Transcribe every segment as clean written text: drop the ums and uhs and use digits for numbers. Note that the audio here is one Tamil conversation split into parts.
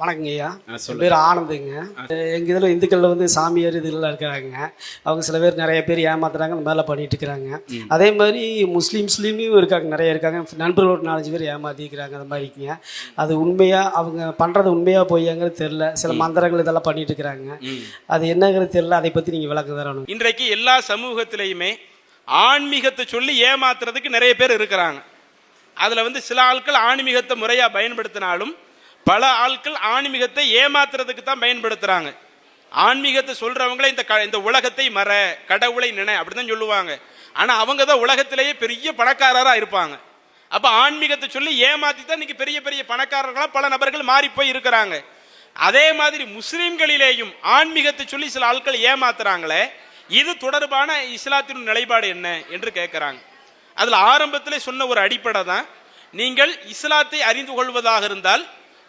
வணக்கங்க ஐயா. என் பேர் ஆனந்துங்க. எங்கள் இதில் இந்துக்களில் வந்து சாமியார் இதெல்லாம் இருக்கிறாங்க. அவங்க சில பேர் நிறைய பேர் ஏமாத்துறாங்க, அந்த மாதிரிலாம் பண்ணிட்டு இருக்கிறாங்க. அதே மாதிரி முஸ்லீம்லேயும் இருக்காங்க, நிறைய இருக்காங்க. நண்பர்கள் ஒரு 4-5 பேர் ஏமாற்றிக்கிறாங்க. அந்த மாதிரிங்க அது உண்மையாக அவங்க பண்ணுறது உண்மையாக போய்ங்கிறது தெரில. சில மந்திரங்கள் இதெல்லாம் பண்ணிட்டு இருக்கிறாங்க. அது என்னங்கிறது தெரில. அதை பற்றி நீங்கள் விளக்கம் தரணும். இன்றைக்கு எல்லா சமூகத்திலையுமே ஆன்மீகத்தை சொல்லி ஏமாத்துறதுக்கு நிறைய பேர் இருக்கிறாங்க. அதில் வந்து சில ஆட்கள் ஆன்மீகத்தை முறையாக பயன்படுத்தினாலும் பல ஆட்கள் ஆன்மீகத்தை ஏமாத்துறதுக்கு தான் பயன்படுத்துறாங்க. ஆன்மீகத்தை சொல்றவங்களே இந்த உலகத்தை மற, கடவுளை நினை அப்படிதான் சொல்லுவாங்க. ஆனா அவங்க தான் உலகத்திலேயே பெரிய பணக்காரரா இருப்பாங்க. அப்ப ஆன்மீகத்தை சொல்லி ஏமாத்தி தான் இன்னைக்கு பெரிய பெரிய பணக்காரர்களா பல நபர்கள் மாறி போய் இருக்கிறாங்க. அதே மாதிரி முஸ்லிம்களிலேயும் ஆன்மீகத்தை சொல்லி சில ஆட்கள் ஏமாத்துறாங்களே, இது தொடர்பான இஸ்லாத்தின் நிலைப்பாடு என்ன என்று கேட்கிறாங்க. அதுல ஆரம்பத்திலே சொன்ன ஒரு அடிப்படை தான், நீங்கள் இஸ்லாத்தை அறிந்து கொள்வதாக இருந்தால்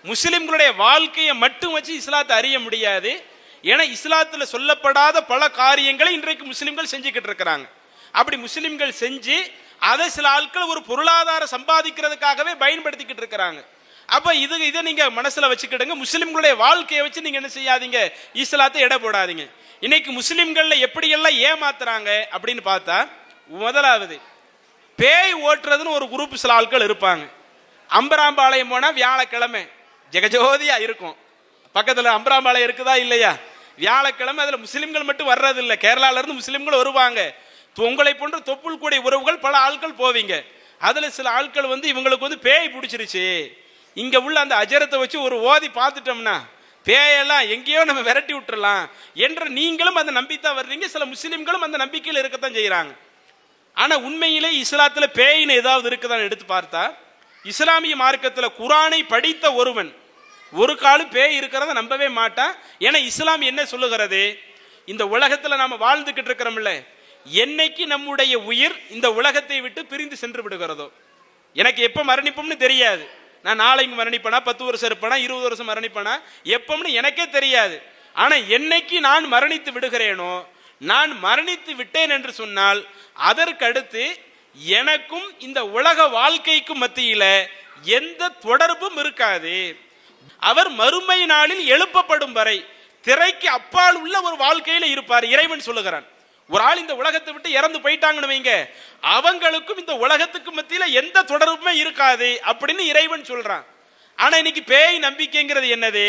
முஸ்லிம்களுடைய வாழ்க்கையை மட்டும் வச்சு இஸ்லாத்தை அறிய முடியாது. ஏன்னா இஸ்லாத்தில் சொல்லப்படாத பல காரியங்களை இன்றைக்கு முஸ்லிம்கள் செஞ்சுக்கிட்டு இருக்கிறாங்க. அப்படி முஸ்லிம்கள் செஞ்சு அதை சில ஆட்கள் ஒரு பொருளாதாரம் சம்பாதிக்கிறதுக்காகவே பயன்படுத்திக்கிட்டு இருக்கிறாங்க. அப்ப இதை நீங்க மனசுல வச்சுக்கிடுங்க. முஸ்லிம்களுடைய வாழ்க்கையை வச்சு நீங்க என்ன செய்யாதீங்க, இஸ்லாத்தை எடை போடாதீங்க. இன்னைக்கு முஸ்லிம்கள்ல எப்படியெல்லாம் ஏமாத்துறாங்க அப்படின்னு பார்த்தா, முதலாவது பேய் ஓட்டுறதுன்னு ஒரு குரூப் சில ஆட்கள் இருப்பாங்க. அம்பராம்பாளையம் போனா வியாழக்கிழமை ஜெகஜோதியா இருக்கும். பக்கத்துல அம்பராம்பாளையம் இருக்குதா இல்லையா? வியாழக்கிழமை அதுல முஸ்லிம்கள் மட்டும் வர்றது இல்லை, கேரளால இருந்து முஸ்லிம்கள் வருவாங்க. உங்களை போன்ற தொப்புள் கூடிய உறவுகள் பல ஆட்கள் போவீங்க. அதுல சில ஆட்கள் வந்து இவங்களுக்கு வந்து பேய் பிடிச்சிருச்சு, இங்க உள்ள அந்த அஜரத்தை வச்சு ஒரு ஓதி பார்த்துட்டோம்னா பேயெல்லாம் எங்கேயோ நம்ம விரட்டி விட்டுறலாம் என்ற நீங்களும் அந்த நம்பித்தான் வர்றீங்க. சில முஸ்லிம்களும் அந்த நம்பிக்கையில் இருக்கத்தான் செய்யறாங்க. ஆனா உண்மையிலே இஸ்லாத்துல பேயின்னு ஏதாவது இருக்குதான் எடுத்து பார்த்தா, இஸ்லாமிய மார்க்கத்தில் குரானை படித்த ஒருவன் ஒரு காலம் பேய் இருக்கிறத நம்பவே மாட்டான். ஏன்னா இஸ்லாம் என்ன சொல்லுகிறது, இந்த உலகத்தில் நாம வாழ்ந்துகிட்டு இருக்கிறோம்ல, என்னைக்கு நம்முடைய உயிர் இந்த உலகத்தை விட்டு பிரிந்து சென்று விடுகிறதோ, எனக்கு எப்ப மரணிப்போம்னு தெரியாது. நான் நாளைக்கு மரணிப்பேனா, 10 வருஷம் இருப்பேனா, 20 வருஷம் மரணிப்பேனா, எப்பம்னு எனக்கே தெரியாது. ஆனா என்னைக்கு நான் மரணித்து விடுகிறேனோ, நான் மரணித்து விட்டேன் என்று சொன்னால் அதற்கடுத்து எனக்கும் இந்த உலக வாழ்க்கைக்கும் மத்தியில எந்த தொடர்பும் இருக்காது. அவர் மறுமை நாளில் எழுப்பப்படும் வரை திரைக்கு அப்பால் உள்ள ஒரு வாழ்க்கையில இருப்பார். இறைவன் சொல்லுகிறான், ஒரு ஆள் இந்த உலகத்தை விட்டு இறந்து போயிட்டாங்கன்னு வைங்க, அவங்களுக்கும் இந்த உலகத்துக்கு மத்தியில எந்த தொடர்புமே இருக்காது அப்படின்னு இறைவன் சொல்றான். ஆனா இன்னைக்கு பேய் நம்பிக்கைங்கிறது என்னது?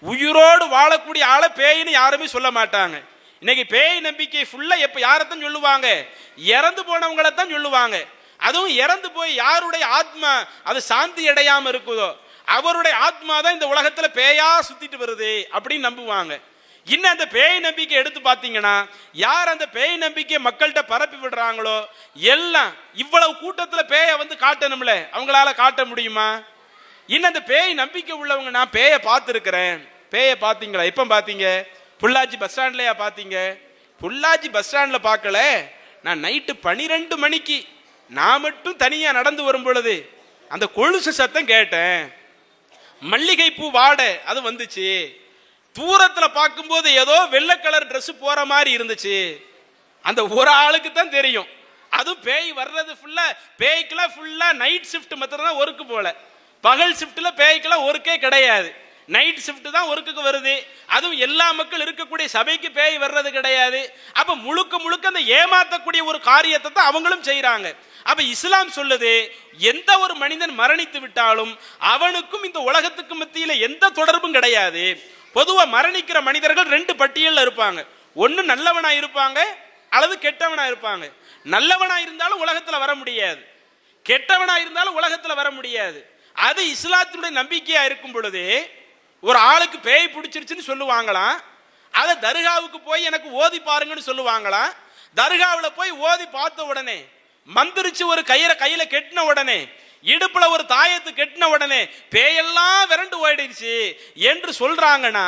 உயிரோடு வாழக்கூடிய ஆளை பேயின்னு யாருமே சொல்ல மாட்டாங்க. இன்னைக்கு பேய் நம்பிக்கை ஃபுல்லா எப்ப யாரத்தான் சொல்லுவாங்க, இறந்து போனவங்களை தான் சொல்லுவாங்க. அதுவும் இறந்து போய் யாருடைய ஆத்மா அது சாந்தி அடையாம இருக்குதோ அவருடைய ஆத்மா தான் இந்த உலகத்துல பேயா சுத்திட்டு வருது அப்படின்னு நம்புவாங்க. இன்னும் அந்த பேய் நம்பிக்கை எடுத்து பார்த்தீங்கன்னா, யார் அந்த பேய் நம்பிக்கை மக்கள்கிட்ட பரப்பி விடுறாங்களோ எல்லாம் இவ்வளவு கூட்டத்துல பேயை வந்து காட்டணும்ல, அவங்களால காட்ட முடியுமா? இன்னும் அந்த பேய் நம்பிக்கை உள்ளவங்க, நான் பேயை பார்த்துருக்கிறேன். பேயை பார்த்தீங்களா? எப்ப பார்த்தீங்க? பொள்ளாச்சி பஸ் ஸ்டாண்ட்லயா பார்த்தீங்க? பொள்ளாச்சி பஸ் ஸ்டாண்ட்ல பார்க்கல, நான் நைட்டு 12 மணிக்கு நான் மட்டும் தனியா நடந்து வரும் பொழுது அந்த கொலுசு சத்தம் கேட்டேன், மல்லிகை பூ வாடை அது வந்துச்சு, தூரத்துல பார்க்கும்போது ஏதோ வெள்ளை கலர் ட்ரெஸ் போற மாதிரி இருந்துச்சு. அந்த ஒரு ஆளுக்கு தான் தெரியும். அதுவும் பேய் வர்றது ஃபுல்லா, பேய்க்கெல்லாம் ஃபுல்லா நைட் ஷிஃப்ட் மாத்திரம் தான் ஒர்க்கு போல, பகல் ஷிஃப்ட்ல பேய்க்கெல்லாம் ஒர்க்கே கிடையாது, நைட் ஷிஃப்ட் தான் ஒர்க்குக்கு வருது. அதுவும் எல்லா மக்கள் இருக்கக்கூடிய சபைக்கு பேய் வர்றது கிடையாது. அப்ப முழுக்க முழுக்க அந்த ஏமாத்தக்கூடிய ஒரு காரியத்தை தான் அவங்களும் செய்யறாங்க. அப்ப இஸ்லாம் சொல்லுது, எந்த ஒரு மனிதன் மரணித்து விட்டாலும் அவனுக்கும் இந்த உலகத்துக்கு மத்தியில எந்த தொடர்பும் கிடையாது. பொதுவா மரணிக்கிற மனிதர்கள் 2 பட்டியல்ல இருப்பாங்க. ஒன்னு நல்லவனா இருப்பாங்க அல்லது கெட்டவனா இருப்பாங்க. நல்லவனா இருந்தாலும் உலகத்துல வர முடியாது, கெட்டவனா இருந்தாலும் உலகத்துல வர முடியாது. அது இஸ்லாத்தினுடைய நம்பிக்கையா இருக்கும் பொழுது ஒரு ஆளுக்கு பேய் பிடிச்சிருச்சுன்னு சொல்லுவாங்களாம், அதை தர்காவுக்கு போய் எனக்கு ஓதி பாருங்கன்னு சொல்லுவாங்களாம். தர்காவில் போய் ஓதி பார்த்த உடனே, மந்திரிச்சு ஒரு கயிறை கையில கெட்டின உடனே, இடுப்புல ஒரு தாயத்து கெட்டின உடனே பேயெல்லாம் விரண்டு ஓடிடுச்சு என்று சொல்றாங்கன்னா,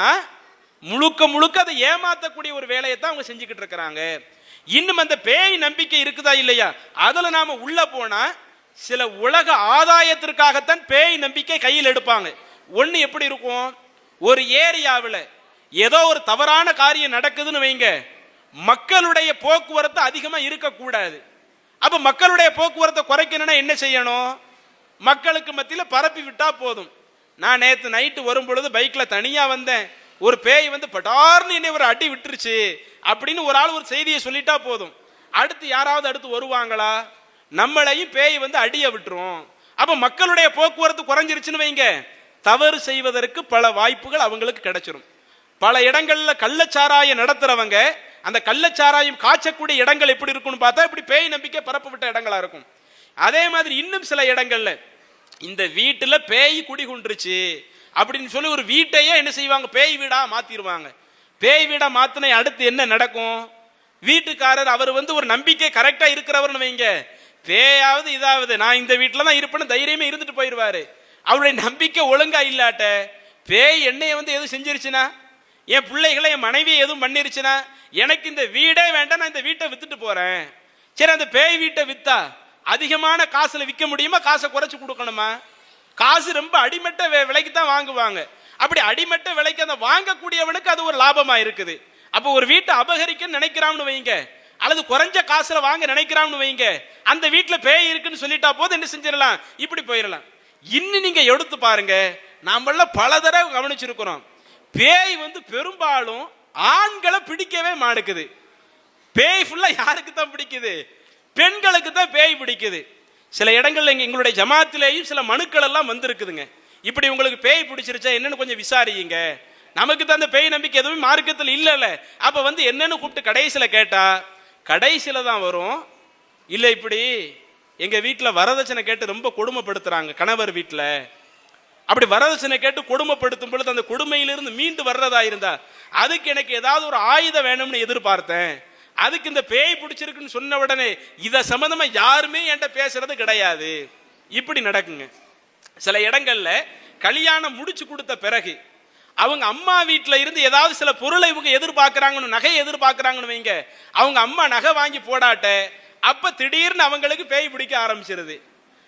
முழுக்க முழுக்க அதை ஏமாத்தக்கூடிய ஒரு வேலையை தான் அவங்க செஞ்சுக்கிட்டு இருக்கிறாங்க. இன்னும் அந்த பேய் நம்பிக்கை இருக்குதா இல்லையா, அதுல நாம உள்ள போனா சில உலக ஆதாயத்திற்காகத்தான் பேய் நம்பிக்கை கையில் எடுப்பாங்க. ஒன்னு எப்படி இருக்கும், ஒரு ஏரியாவில் ஏதோ ஒரு தவறான காரியம் நடக்குதுன்னு வைங்க, மக்களுடைய போக்குவரத்து அதிகமா இருக்கக்கூடாது. அப்ப மக்களுடைய போக்குவரத்தை குறைக்கணும்னா என்ன செய்யணும், மக்களுக்கு மத்தியில பரப்பி விட்டா போதும். நான் நேற்று நைட்டு வரும் பொழுது பைக்ல தனியா வந்தேன், ஒரு பேய் வந்து படார்னு என்னை ஒரு அடி விட்டுருச்சு அப்படின்னு ஒரு ஆள் ஒரு செய்தியை சொல்லிட்டா போதும், அடுத்து யாராவது அடுத்து வருவாங்களா? நம்மளையும் பேய் வந்து அடிய விட்டுரும். அப்ப மக்களுடைய போக்குவரத்து குறைஞ்சிருச்சுன்னு வைங்க, தவறு செய்வதற்கு பல வாய்ப்புகள் அவங்களுக்கு கிடைச்சிரும். பல இடங்கள்ல கள்ளச்சாராயம் நடத்துறவங்க அந்த கள்ளச்சாராயம் காய்ச்சக்கூடிய இடங்கள் எப்படி இருக்கும்னு பார்த்தா இப்படி பேய் நம்பிக்கை பரப்ப விட்ட இடங்களா இருக்கும். அதே மாதிரி இன்னும் சில இடங்கள்ல இந்த வீட்டுல பேய் குடிகொண்டுருச்சு அப்படின்னு சொல்லி ஒரு வீட்டையே என்ன செய்வாங்க, பேய் வீடா மாத்திடுவாங்க. பேய் வீடா மாத்தின அடுத்து என்ன நடக்கும்? வீட்டுக்காரர் அவர் வந்து ஒரு நம்பிக்கை கரெக்டா இருக்கிறவர்னு வைங்க, பேயாவது இதாவது நான் இந்த வீட்டுல தான் இருப்பேன்னு தைரியமே இருந்துட்டு போயிடுவாரு. அவருடைய நம்பிக்கை ஒழுங்கா இல்லாட்ட பேய் என்னைய வந்து எதுவும் செஞ்சிருச்சுன்னா, என் பிள்ளைகளை என் மனைவியை எதுவும் பண்ணிருச்சுன்னா, எனக்கு இந்த வீடே வேண்டாம், நான் இந்த வீட்டை வித்துட்டு போறேன். சரி, அந்த பேய் வீட்டை வித்தா அதிகமான காசுல விற்க முடியுமா, காசை குறைச்சு கொடுக்கணுமா? காசு ரொம்ப அடிமட்ட விலைக்கு தான் வாங்குவாங்க. அப்படி அடிமட்ட விலைக்கு அந்த வாங்கக்கூடியவனுக்கு அது ஒரு லாபமா இருக்குது. அப்போ ஒரு வீட்டை அபகரிக்க நினைக்கிறான்னு வைங்க, அல்லது குறைஞ்ச காசுல வாங்க நினைக்கிறான்னு வைங்க, அந்த வீட்டுல பேய் இருக்குன்னு சொல்லிட்டா போது என்ன செஞ்சிடலாம், இப்படி போயிடலாம். இன்னும் நீங்க எடுத்து பாருங்க, நாம பல தடவை கவனிச்சிருக்கிறோம், பேய் வந்து பெரும்பாலும் ஆண்களை பிடிக்கவே மாட்டேங்குது. பேய் ஃபுல்லா யாருக்கு தான் பிடிக்குது? பெண்களுக்கு தான் பேய் பிடிக்குது. சில இடங்கள்ல எங்களுடைய ஜமாத்திலேயும் சில மனுக்கள் எல்லாம் வந்திருக்குதுங்க, இப்படி உங்களுக்கு பேய் பிடிச்சிருச்சா என்னன்னு கொஞ்சம் விசாரியுங்க, நமக்கு தான் அந்த பேய் நம்பிக்கை எதுவும் மார்க்கத்தில் இல்லைல்ல. அப்ப வந்து என்னன்னு கூப்பிட்டு கடைசியில கேட்டா, கடைசியில தான் வரும், இல்ல இப்படி எங்க வீட்டுல வரதட்சணை கேட்டு ரொம்ப கொடுமைப்படுத்துறாங்க கணவர் வீட்டுல, அப்படி வரதட்சணை கேட்டு கொடுமைப்படுத்தும் பொழுது அந்த கொடுமையிலிருந்து மீண்டு வர்றதா இருந்தா அதுக்கு எனக்கு ஏதாவது ஒரு ஆயுதம் வேணும்னு எதிர்பார்த்தேன், அதுக்கு இந்த பேய் பிடிச்சிருக்குன்னு சொன்ன உடனே இத சம்பந்தமா யாருமே என்கிட்ட பேசுறது கிடையாது. இப்படி நடக்குங்க. சில இடங்கள்ல கல்யாணம் முடிச்சு கொடுத்த பிறகு அவங்க அம்மா வீட்டுல இருந்து ஏதாவது சில பொருளை இவங்க எதிர்பார்க்கிறாங்கன்னு, நகை எதிர்பார்க்கிறாங்கன்னு வைங்க, அவங்க அம்மா நகை வாங்கி போடாட்ட அப்ப திடீர்னு அவங்களுக்கு பேய் பிடிக்க ஆரம்பிச்சிருது.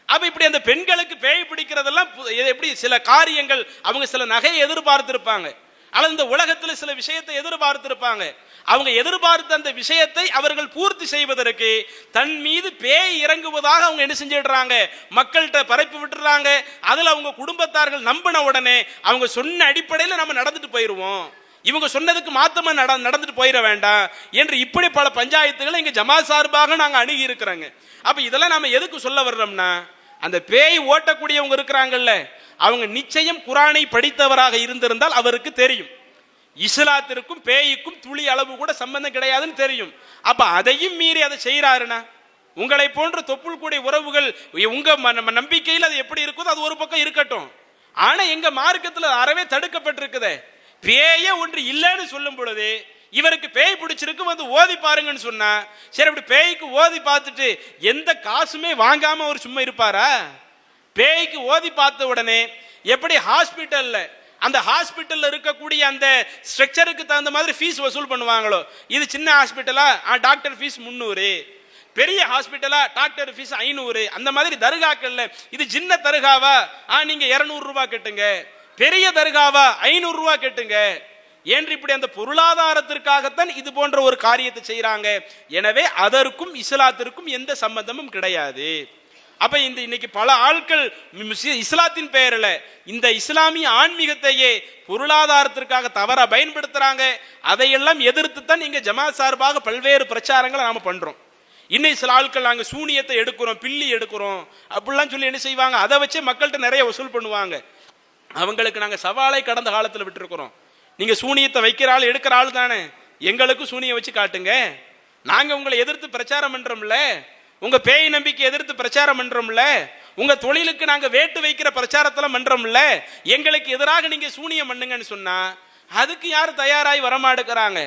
அப்ப இப்படி அந்த பெண்களுக்கு பேய் பிடிக்கிறதெல்லாம் எப்படி சில காரியங்கள், அவங்க சில நகையை எதிர்பார்த்திருப்பாங்க, அல்லது இந்த உலகத்துல சில விஷயத்தை எதிர்பார்த்திருப்பாங்க. அவங்க எதிர்பார்த்த அந்த விஷயத்தை அவர்கள் பூர்த்தி செய்வதற்கு தன் மீது பேய் இறங்குவதாக அவங்க என்ன செஞ்சிடுறாங்க, மக்கள்கிட்ட பரப்பி விட்டுறாங்க. அதுல அவங்க குடும்பத்தார்கள் நம்பின உடனே அவங்க சொன்ன அடிப்படையில் நம்ம நடந்துட்டு போயிருவோம், இவங்க சொன்னதுக்கு மாத்தமா நடந்துட்டு போயிட வேண்டாம் என்று இப்படி பல பஞ்சாயத்துகளை இங்க ஜமாத் சார்பாக நாங்க அணுகி இருக்கிறாங்க. அப்ப இதெல்லாம் நாம எதுக்கு சொல்ல வர்றோம்னா, அந்த பேய் ஓட்டக்கூடியவங்க இருக்கிறாங்கல்ல, அவங்க நிச்சயம் குரானை படித்தவராக இருந்திருந்தால் அவருக்கு தெரியும் இஸ்லாத்திற்கும் பேய்க்கும் துளி அளவு கூட சம்பந்தம் கிடையாதுன்னு தெரியும். அப்ப அதையும் மீறி அதை செய்யறாருன்னா, உங்களை போன்ற தொப்புள் கூடிய உறவுகள் உங்க நம்பிக்கையில் அது எப்படி இருக்குதோ அது ஒரு பக்கம் இருக்கட்டும், ஆனா எங்க மார்க்கத்தில் அறவே தடுக்கப்பட்டிருக்குதே, பேய ஒன்று இல்லைன்னு சொல்லும் பொழுது இவருக்கு பேய் பிடிச்சிருக்கு வந்து ஓதி பாருங்கன்னு சொன்னா, சரி அப்படி பேய்க்கு ஓதி பார்த்துட்டு எந்த காசுமே வாங்காம அவர் சும்மா இருப்பாரா? பேய்க்கு ஓதி பார்த்த உடனே எப்படி ஹாஸ்பிட்டல்ல அந்த ஹாஸ்பிட்டல்ல இருக்கக்கூடிய அந்த ஸ்ட்ரக்சருக்கு தகுந்த மாதிரி ஃபீஸ் வசூல் பண்ணுவாங்களோ, இது சின்ன ஹாஸ்பிட்டலா டாக்டர் ஃபீஸ் 300, பெரிய ஹாஸ்பிட்டலா டாக்டர் ஃபீஸ் 500, அந்த மாதிரி தர்காக்கள்ல இது சின்ன தர்காவா நீங்க 200 ரூபாய் கட்டுங்க, பெரிய தர்காவா 500 ரூபாய் கட்டுங்க என்று இப்படி அந்த பொருளாதாரத்திற்காகத்தான் இது போன்ற ஒரு காரியத்தை செய்யறாங்க. எனவே அதற்கும் இஸ்லாத்திற்கும் எந்த சம்பந்தமும் கிடையாது. அப்ப இந்த இன்னைக்கு பல ஆட்கள் இஸ்லாத்தின் பெயரில் இந்த இஸ்லாமிய ஆன்மீகத்தையே பொருளாதாரத்திற்காக தவறா பயன்படுத்துறாங்க. அதையெல்லாம் எதிர்த்து தான் இங்க ஜமாத் சார்பாக பல்வேறு பிரச்சாரங்களை நாம பண்றோம். இன்னும் சில ஆட்கள் நாங்க சூனியத்தை எடுக்கிறோம், பில்லி எடுக்கிறோம் அப்படிலாம் சொல்லி என்ன செய்வாங்க, அதை வச்சே மக்கள்கிட்ட நிறைய வசூல் பண்ணுவாங்க. அவங்களுக்கு நாங்க சவாலை கடந்த காலத்தில் விட்டுருக்கிறோம். நீங்க சூனியத்தை வைக்கிற ஆள் எடுக்கிற ஆள் தானே, எங்களுக்கும் சூனியை வச்சு காட்டுங்க, நாங்க உங்களை எதிர்த்து பிரச்சாரம் பண்றோம்ல, உங்க பேய் நம்பிக்கை எதிர்த்து பிரச்சாரம் பண்றோம்ல, உங்க தொழிலுக்கு நாங்க வேட்டு வைக்கிற பிரச்சாரத்தெல்லாம் பண்றோம்ல, எங்களுக்கு எதிராக நீங்க சூனியம் பண்ணுங்கன்னு சொன்னா அதுக்கு யாரும் தயாராகி வரமாட்டேங்கிறாங்க.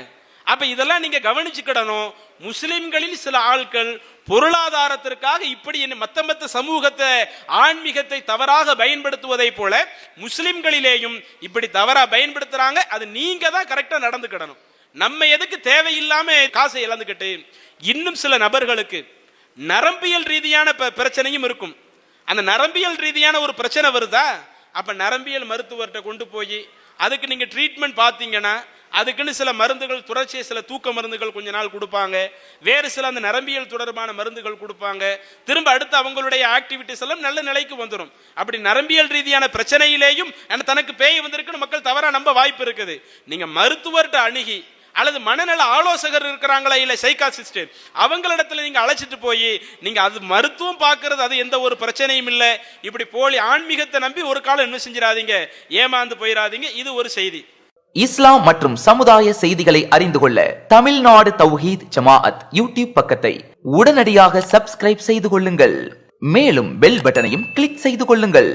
அப்ப இதெல்லாம் நீங்க கவனிச்சுக்கிடணும். முஸ்லிம்களில் சில ஆட்கள் பொருளாதாரத்திற்காக இப்படி மத்த சமூகத்தை ஆன்மீகத்தை தவறாக பயன்படுத்துவதை போல முஸ்லிம்களிலேயும் இப்படி தவறா பயன்படுத்துறாங்க. அது நீங்க தான் கரெக்டா நடந்துக்கிடணும். நம்ம எதுக்கு தேவையில்லாம காசை இழந்துக்கிட்டு. இன்னும் சில நபர்களுக்கு நரம்பியல் ரீதியான பிரச்சனையும் இருக்கும். அந்த நரம்பியல் ரீதியான ஒரு பிரச்சனை வருதா, அப்ப நரம்பியல் மருத்துவர்கிட்ட கொண்டு போய் அதுக்கு நீங்க ட்ரீட்மெண்ட் பார்த்தீங்கன்னா அதுக்குன்னு சில மருந்துகள் தொடர்ச்சியை சில தூக்க மருந்துகள் கொஞ்ச நாள் கொடுப்பாங்க, வேறு சில அந்த நரம்பியல் தொடர்பான மருந்துகள் கொடுப்பாங்க, திரும்ப அடுத்து அவங்களுடைய ஆக்டிவிட்டிஸ் எல்லாம் நல்ல நிலைக்கு வந்துடும். அப்படி நரம்பியல் ரீதியான பிரச்சனையிலேயும் தனக்கு பேய் வந்திருக்குன்னு மக்கள் தவறா நம்ப வாய்ப்பு இருக்குது. நீங்க மருத்துவர்கிட்ட அணுகி அல்லது மனநல ஆலோசகர் இருக்கிறாங்களா இல்ல சைக்காசிஸ்ட் அவங்களிடத்துல நீங்க அழைச்சிட்டு போய் நீங்க அது மருத்துவம் பார்க்கறது அது எந்த ஒரு பிரச்சனையும் இல்லை. இப்படி போலி ஆன்மீகத்தை நம்பி ஒரு காலம் என்ன செஞ்சிடாதீங்க, ஏமாந்து போயிடாதீங்க. இது ஒரு செய்தி. இஸ்லாம் மற்றும் சமுதாய செய்திகளை அறிந்து கொள்ள தமிழ்நாடு தௌஹீத் ஜமாஅத் யூடியூப் பக்கத்தை உடனடியாக சப்ஸ்கிரைப் செய்து கொள்ளுங்கள். மேலும் பெல் பட்டனையும் கிளிக் செய்து கொள்ளுங்கள்.